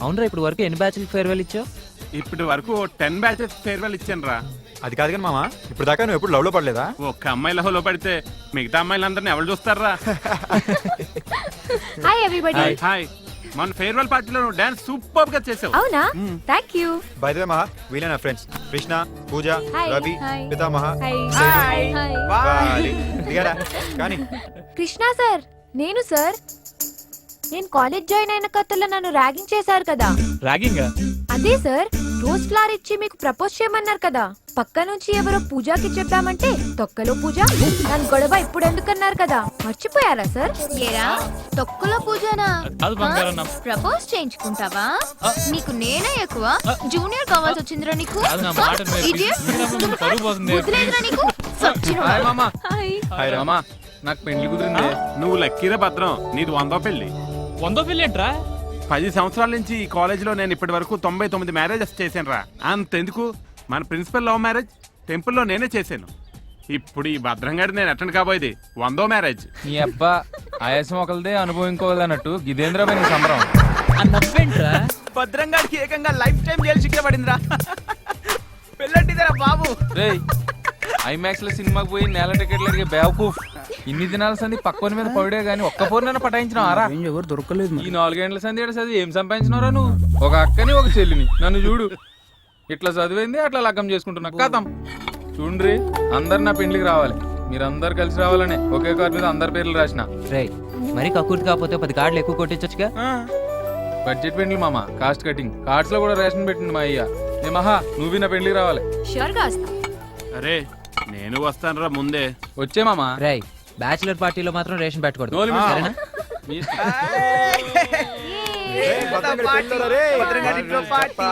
అవునరా ఇప్పుడు వరకు ఎన్ని బ్యాచ్లకి ఫేర్వెల్ ఇచ్చావు? ఇప్పటి వరకు 10 బ్యాచెస్ ఫేర్వెల్ ఇచ్చాను రా. అది కాదు కానీ మామ, ఇప్పుడు దాకా నువ్వు ఎప్పుడు లవ్ లో పడలేదా? ఒక్క అమ్మాయి లహోలో పడితే మిగతా అమ్మాయిలందరినీ ఎవరు చూస్తారా? Hi everybody. హాయ్. మన ఫేర్వెల్ పార్టీలో నువ్వు డాన్స్ సూపర్ గా చేసావు. అవునా? థాంక్యూ. బై ద వే మహా, వీళ్ళే నా ఫ్రెండ్స్ కృష్ణ, పూజ, హాయ్. రవి, హాయ్. పితామహ. హాయ్. బాలి. దిగారా? కానీ కృష్ణ సార్, నేను సార్. నేను కాలేజ్ జాయిన్ అయిన కొత్తలో నన్ను ర్యాగింగ్ చేశారు కదా. ర్యాగింగ్? అదే సార్, రోజ్ ఫ్లవర్ ఇచ్చి మీకు ప్రపోజ్ చేయమన్నారు కదా. పక్క నుంచి ఎవరో పూజకి చెప్దామంటే తొక్కలో పూజ నన్ను గొడవ ఇప్పుడు ఎందుకన్నారు కదా, మర్చిపోయారా సార్? ఏరా తొక్కలో పూజనా? ప్రపోజ్ చేయించుకుంటావా? నీకు నేనే ఎక్కువ జూనియర్ కావాల్సి వచ్చిందిరా నీకు. Idiot. వదిలేదురా నీకు. సచ్చినోడా. హాయ్ రా. మామా నాకు పెళ్లి కుదిరింది. నువ్వు లక్కీరా భద్రం, నీది 100వ పెళ్లి. 100వ పెళ్లి ఏంట్రా? 10 సంవత్సరాల నుంచి ఈ కాలేజీలో నేను ఇప్పటి వరకు 99 మ్యారేజెస్ చేశాను రా. అంతెందుకు, మన ప్రిన్సిపల్ లవ్ మ్యారేజ్ టెంపుల్లో నేనే చేశాను. ఇప్పుడు ఈ భద్రంగాడి నేను అటెండ్ కాబోయేది 100వ మ్యారేజ్. నీ అబ్బా ఆయాసం ఒకరిదే అనుభవం ఇంకోది అన్నట్టు గిదేంద్ర సంబరం. నవ్వేంట్రా? భద్రంగాడికి ఏకంగా లైఫ్ టైం జైలు శిక్ష పడిందిరా. పెళ్ళంటిదిరా బాబు. రేయ్ ఐమాక్స్ లో సినిమాకి పోయి నేల టికెట్లు అడిగే బేవకూఫ్. ఇన్ని దినాల సంది పక్కన మీద పడే గానీ ఒక్క ఫోన్ పటాయించిన ఆరా ఎవరు దొరకలేదు. ఈ 4 గంటల సంది చదివి ఏం సంపాదించినవరా నువ్వు? ఒక అక్కని ఒక చెల్లిని. నన్ను చూడు, ఇట్లా చదివింది అట్లా లగ్గం చేసుకుంటున్నా. కథం చూడ్రి, అందరు నా పెండ్లికి రావాలి. మీరందరు కలిసి రావాలనే ఒకే కార్ మీద అందరి పేర్లు రాసిన. రేయ్ మరి కక్కుర్తి కాకపోతే 10 కార్డులు ఎక్కువ కొట్టించొచ్చుగా. బడ్జెట్ పెండ్లి మామ, కాస్ట్ కటింగ్. కార్డ్స్ లో కూడా రేషన్ పెట్టింది మా అయ్య. ఏ మహా, నువ్వు నా పెండ్లికి రావాలి. షూర్ గా వస్తా. అరే నేను వస్తాను రా ముందే. వచ్చే మామ. రేయ్ బ్యాచిలర్ పార్టీలో మాత్రం రేషన్ పెట్టకూడదు, No limits. సరేనా? మీ- భద్రంగాడి పెళ్ళిరా రే. భద్రంగాడి ఇంట్లో పార్టీ.